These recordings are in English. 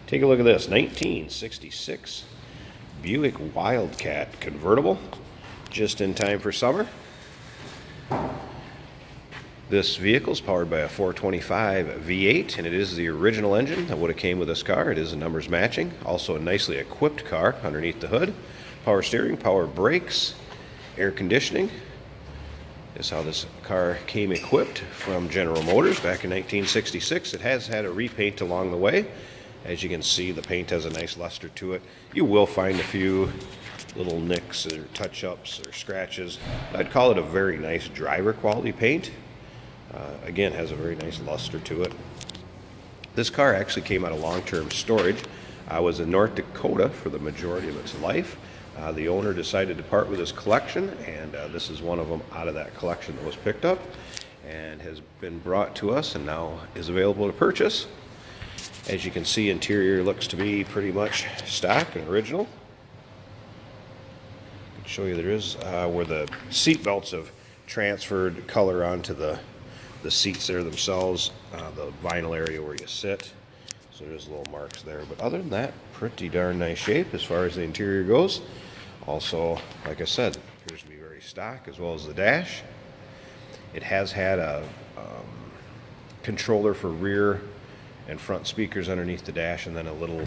Take a look at this 1966 Buick Wildcat convertible, just in time for summer. This vehicle is powered by a 425 V8, and it is the original engine that would have came with this car. It is the numbers matching. Also a nicely equipped car underneath the hood. Power steering, power brakes, air conditioning. This is how this car came equipped from General Motors back in 1966. It has had a repaint along the way. As you can see, the paint has a nice luster to it. You will find a few little nicks or touch-ups or scratches. I'd call it a very nice driver quality paint. Again, has a very nice luster to it. This car actually came out of long-term storage. Was in North Dakota for the majority of its life. The owner decided to part with his collection, and this is one of them out of that collection that was picked up and has been brought to us and now is available to purchase. As you can see, interior looks to be pretty much stock and original. I can show you there is where the seat belts have transferred color onto the seats there themselves, the vinyl area where you sit. So there's little marks there, but other than that, pretty darn nice shape as far as the interior goes. Also, like I said, appears to be very stock, as well as the dash. It has had a controller for rear and front speakers underneath the dash, and then a little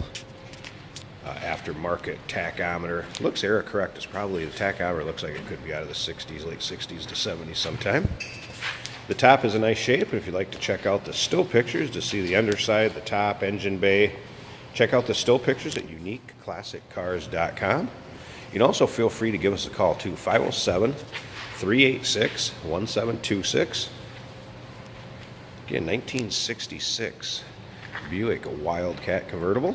aftermarket tachometer. Looks error correct. It's probably, the tachometer looks like it could be out of the 60s, late 60s to 70s sometime. The top is a nice shape, and if you'd like to check out the still pictures to see the underside, the top, engine bay, check out the still pictures at uniqueclassiccars.com. You can also feel free to give us a call too, 507-386-1726. Again, 1966 Buick Wildcat convertible.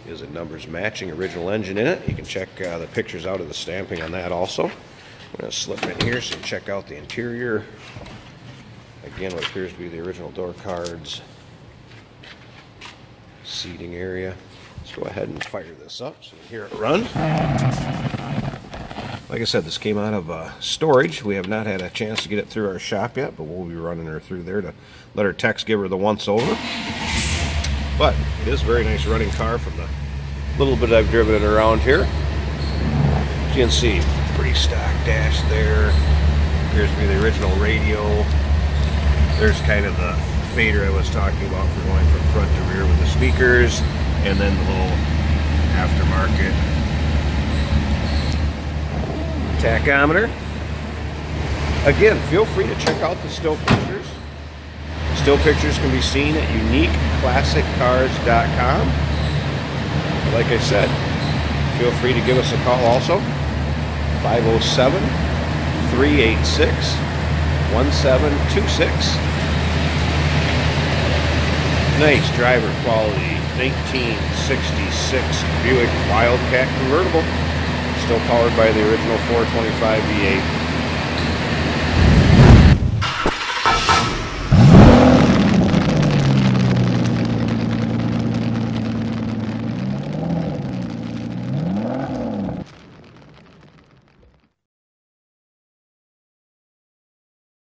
Is a numbers matching original engine in it. You can check the pictures out of the stamping on that also. I'm going to slip in here so you can check out the interior. Again, what appears to be the original door cards. Seating area. Let's go ahead and fire this up so you can hear it run. Like I said, this came out of storage. We have not had a chance to get it through our shop yet, but we'll be running her through there to let our techs give her the once over. But it is a very nice running car from the little bit I've driven it around here. As you can see, pretty stock dash there. Appears to be the original radio. There's kind of the fader I was talking about for going from front to rear with the speakers, and then the little aftermarket tachometer. Again, feel free to check out the still pictures. Still pictures can be seen at uniqueclassiccars.com. Like I said, feel free to give us a call also. 507-386-1726. Nice driver quality 1966 Buick Wildcat convertible. Still powered by the original 425 V8.